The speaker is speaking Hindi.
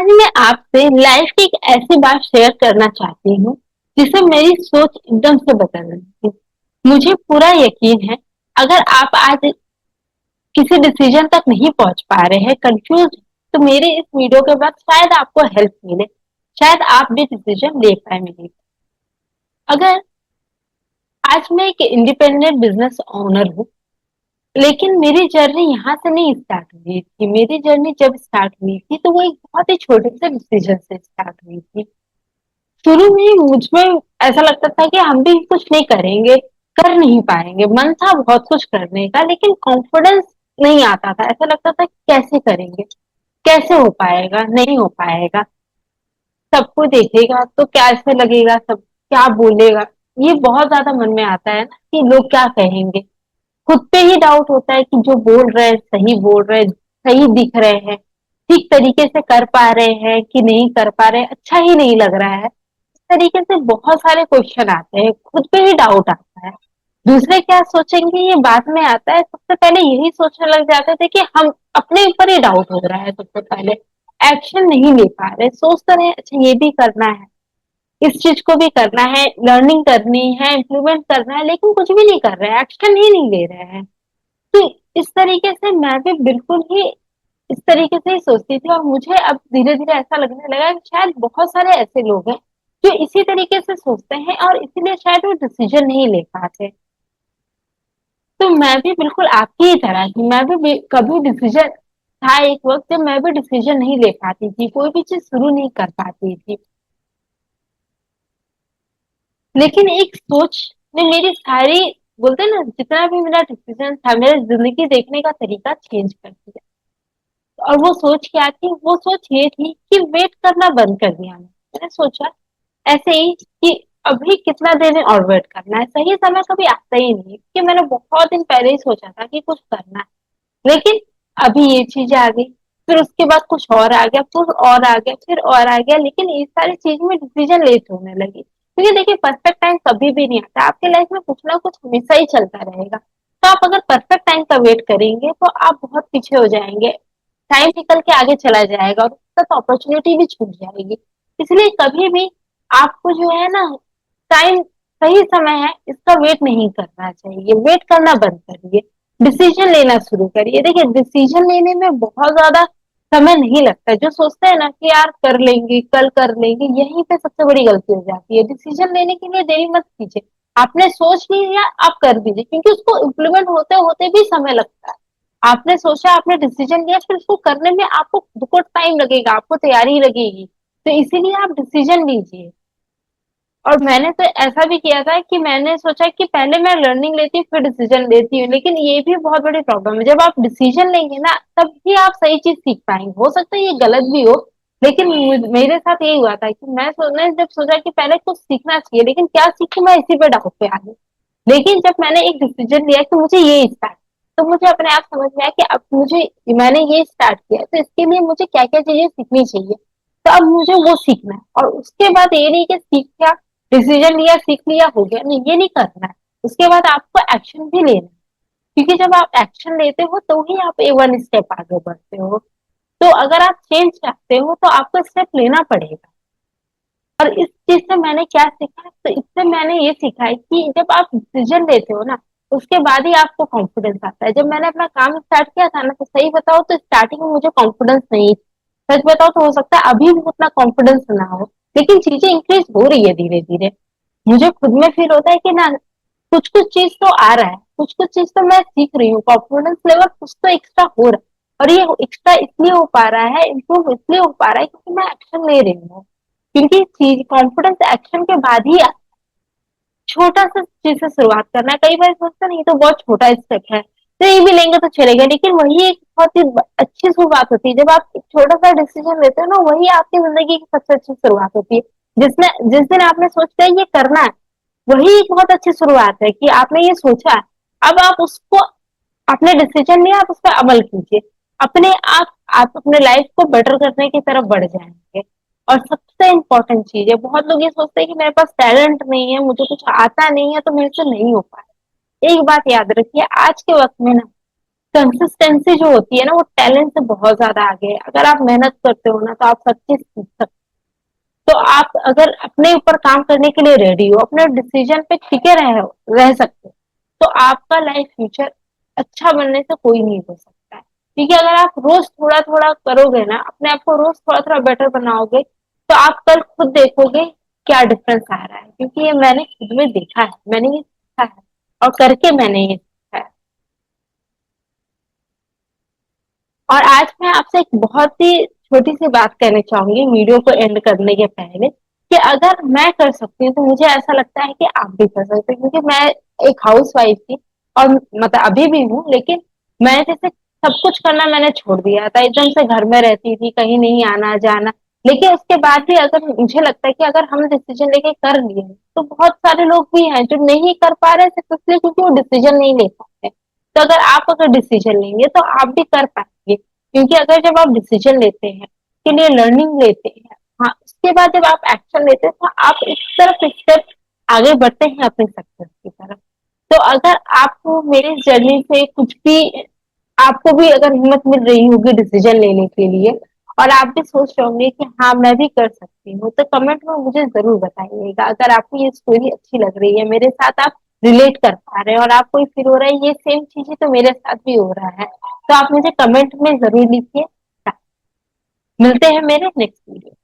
आज मैं आपसे लाइफ की एक ऐसी बात शेयर करना चाहती हूँ जिससे मेरी सोच एकदम से बदल गई थी। मुझे पूरा यकीन है, अगर आप आज किसी डिसीजन तक नहीं पहुंच पा रहे हैं, कंफ्यूज, तो मेरे इस वीडियो के बाद शायद आपको हेल्प मिले, शायद आप भी डिसीजन ले पाए मेरी। अगर आज मैं एक इंडिपेंडेंट बिजनेस ओनर हूँ, लेकिन मेरी जर्नी यहाँ से नहीं स्टार्ट हुई थी। मेरी जर्नी जब स्टार्ट हुई थी तो वो एक बहुत ही छोटे से डिसीजन से स्टार्ट हुई थी। शुरू में मुझमें ऐसा लगता था कि हम भी कुछ नहीं करेंगे, कर नहीं पाएंगे। मन था बहुत कुछ करने का, लेकिन कॉन्फिडेंस नहीं आता था। ऐसा लगता था कि कैसे करेंगे, कैसे हो पाएगा, नहीं हो पाएगा, सबको देखेगा तो कैसे लगेगा, सब क्या बोलेगा। ये बहुत ज्यादा मन में आता है ना कि लोग क्या कहेंगे। खुद पे ही डाउट होता है कि जो बोल रहे हैं सही बोल रहे हैं, सही दिख रहे हैं, ठीक तरीके से कर पा रहे हैं कि नहीं कर पा रहे हैं, अच्छा ही नहीं लग रहा है। इस तरीके से बहुत सारे क्वेश्चन आते हैं, खुद पे ही डाउट आता है। दूसरे क्या सोचेंगे ये बाद में आता है, सबसे पहले यही सोचने लग जाते थे कि हम अपने ऊपर ही डाउट हो रहा है। सबसे पहले एक्शन नहीं ले पा रहे, सोचते रहे अच्छा ये भी करना है, इस चीज को भी करना है, लर्निंग करनी है, इम्प्लीमेंट करना है, लेकिन कुछ भी नहीं कर रहे हैं, एक्शन ही नहीं ले रहे हैं। तो इस तरीके से मैं भी बिल्कुल ही इस तरीके से ही सोचती थी, और मुझे अब धीरे धीरे ऐसा लगने लगा कि शायद बहुत सारे ऐसे लोग हैं जो इसी तरीके से सोचते हैं और इसीलिए शायद वो डिसीजन नहीं ले पाते। तो मैं भी बिल्कुल आपकी ही तरह थी। मैं भी कभी डिसीजन था एक वक्त जब मैं भी डिसीजन नहीं ले पाती थी, कोई भी चीज शुरू नहीं कर पाती थी। लेकिन एक सोच ने मेरी सारी, बोलते हैं ना, जितना भी मेरा डिसीजन था, मेरे जिंदगी देखने का तरीका चेंज कर दिया। और वो सोच क्या थी? वो सोच ये थी कि वेट करना बंद कर दिया। मैंने सोचा ऐसे ही कि अभी कितना देर और वेट करना है, सही समय कभी आता ही नहीं, कि मैंने बहुत दिन पहले ही सोचा था कि कुछ करना है, लेकिन अभी ये चीज आ गई, फिर उसके बाद कुछ और आ गया, फिर और आ गया, फिर और आ गया, लेकिन इस सारी चीज में डिसीजन लेट होने लगी। क्योंकि देखिए, परफेक्ट टाइम कभी भी नहीं आता, आपके लाइफ में कुछ ना कुछ हमेशा ही चलता रहेगा। तो आप अगर परफेक्ट टाइम का वेट करेंगे तो आप बहुत पीछे हो जाएंगे, टाइम निकल के आगे चला जाएगा और उसका तो अपॉर्चुनिटी भी छूट जाएगी। इसलिए कभी भी आपको जो है ना, टाइम, सही समय है इसका वेट नहीं करना चाहिए, वेट करना बंद करिए, डिसीजन लेना शुरू करिए। देखिए, डिसीजन लेने में बहुत ज्यादा समय नहीं लगता है। जो सोचते हैं ना कि यार कर लेंगे, कल कर लेंगे, यहीं पे सबसे बड़ी गलती हो जाती है। डिसीजन लेने के लिए देरी मत कीजिए, आपने सोच लिया आप कर दीजिए, क्योंकि उसको इम्प्लीमेंट होते होते भी समय लगता है। आपने सोचा, आपने डिसीजन लिया, फिर उसको करने में आपको खुद को टाइम लगेगा, आपको तैयारी लगेगी। तो इसीलिए आप डिसीजन लीजिए। और मैंने तो ऐसा भी किया था कि मैंने सोचा कि पहले मैं लर्निंग लेती हूँ फिर डिसीजन लेती हूँ, लेकिन ये भी बहुत बड़ी प्रॉब्लम है। जब आप डिसीजन लेंगे ना, तब भी आप सही चीज सीख पाएंगे। हो सकता है ये गलत भी हो, लेकिन मेरे साथ यही हुआ था कि मैंने जब सोचा कि पहले कुछ सीखना चाहिए, लेकिन क्या सीखूं, मैं इसी पे डाउट पे आ गई। लेकिन जब मैंने एक डिसीजन लिया कि मुझे ये स्टार्ट, तो मुझे अपने आप समझ में आया कि अब मुझे, मैंने ये स्टार्ट किया है, तो इसके लिए मुझे क्या क्या चीजें सीखनी चाहिए। तो अब मुझे वो सीखना है, और उसके बाद ये नहीं कि सीख क्या, डिसीजन लिया सीख लिया हो गया, नहीं, ये नहीं करना है। उसके बाद आपको एक्शन भी लेना है, क्योंकि जब आप एक्शन लेते हो तो ही आप ए वन स्टेप आगे बढ़ते हो। तो अगर आप चेंज चाहते हो तो आपको स्टेप लेना पड़ेगा। और इस चीज से मैंने क्या सीखा, तो इससे मैंने ये सीखा है कि जब आप डिसीजन लेते हो ना, उसके बाद ही आपको कॉन्फिडेंस आता है। जब मैंने अपना काम स्टार्ट किया था ना, तो सही बताओ तो स्टार्टिंग में मुझे कॉन्फिडेंस नहीं था। सच बताओ तो हो सकता है अभी भी उतना कॉन्फिडेंस ना हो, लेकिन चीजें इंक्रीज हो रही है धीरे धीरे। मुझे खुद में फील होता है कि ना, कुछ कुछ चीज तो आ रहा है, कुछ कुछ चीज तो मैं सीख रही हूँ, कॉन्फिडेंस लेवल कुछ तो एक्स्ट्रा हो रहा है। और ये एक्स्ट्रा इसलिए हो पा रहा है, इम्प्रूव इसलिए हो पा रहा है क्योंकि मैं एक्शन ले रही हूँ। क्योंकि चीज, कॉन्फिडेंस एक्शन के बाद ही छोटा सा चीज से शुरुआत करना है। कई बार सोचते नहीं तो बहुत छोटा स्टेप है, तो ये भी लेंगे तो चलेगा, लेकिन वही एक बहुत ही अच्छी शुरुआत होती है। जब आप एक छोटा सा डिसीजन लेते हो ना, वही आपकी जिंदगी की सबसे अच्छी शुरुआत होती है। जिसने जिस दिन आपने सोचा है ये करना है, वही एक बहुत अच्छी शुरुआत है कि आपने ये सोचा। अब आप उसको, आपने डिसीजन लिया, आप उस पर अमल कीजिए। अपने आप अपने लाइफ को बेटर करने की तरफ बढ़ जाएंगे। और सबसे इम्पोर्टेंट चीज है, बहुत लोग ये सोचते हैं कि मेरे पास टैलेंट नहीं है, मुझे कुछ आता नहीं है, तो मेरे से नहीं हो पाए। एक बात याद रखिए, आज के वक्त में ना, कंसिस्टेंसी जो होती है ना, वो टैलेंट से बहुत ज्यादा आगे है। अगर आप मेहनत करते हो ना, तो आप सब चीज सीख सकते हो। तो आप अगर अपने ऊपर काम करने के लिए रेडी हो, अपने डिसीजन पे टिके रह सकते हो, तो आपका लाइफ फ्यूचर अच्छा बनने से कोई नहीं हो सकता है। क्योंकि अगर आप रोज थोड़ा थोड़ा करोगे ना, अपने आप को रोज थोड़ा थोड़ा बेटर बनाओगे, तो आप कल खुद देखोगे क्या डिफरेंस आ रहा है। क्योंकि ये मैंने खुद में देखा है, मैंने ये सीखा है, और करके मैंने ये सीखा है। और आज मैं आपसे एक बहुत ही छोटी सी बात कहना चाहूंगी वीडियो को एंड करने के पहले, कि अगर मैं कर सकती हूँ तो मुझे ऐसा लगता है कि आप भी कर सकते हैं। क्योंकि मैं एक हाउस वाइफ थी, और मतलब अभी भी हूँ, लेकिन मैं जैसे सब कुछ करना मैंने छोड़ दिया था, एकदम से घर में रहती थी, कहीं नहीं आना जाना। लेकिन उसके बाद भी अगर मुझे लगता है कि अगर हम डिसीजन लेके कर लिए, तो बहुत सारे लोग भी हैं जो नहीं कर पा रहे सिर्फ इसलिए क्योंकि वो डिसीजन नहीं ले पाते। तो अगर डिसीजन लेंगे तो आप भी कर पाएंगे। क्योंकि अगर जब आप डिसीजन लेते हैं, के लिए लर्निंग लेते हैं, हाँ, उसके बाद जब आप एक्शन लेते हैं, तो आप इस तरफ स्टेप आगे बढ़ते हैं अपनी सक्सेस की तरफ। तो अगर आपको मेरे जर्नी से कुछ भी, आपको भी अगर हिम्मत मिल रही होगी डिसीजन लेने के लिए, और आप भी सोच रहे होंगे कि हाँ मैं भी कर सकती हूँ, तो कमेंट में मुझे जरूर बताइएगा। अगर आपको ये स्टोरी अच्छी लग रही है, मेरे साथ आप रिलेट कर पा रहे हैं, और आपको ये फील हो रहा है ये सेम चीजें तो मेरे साथ भी हो रहा है, तो आप मुझे कमेंट में जरूर लिखिए। मिलते हैं मेरे नेक्स्ट वीडियो।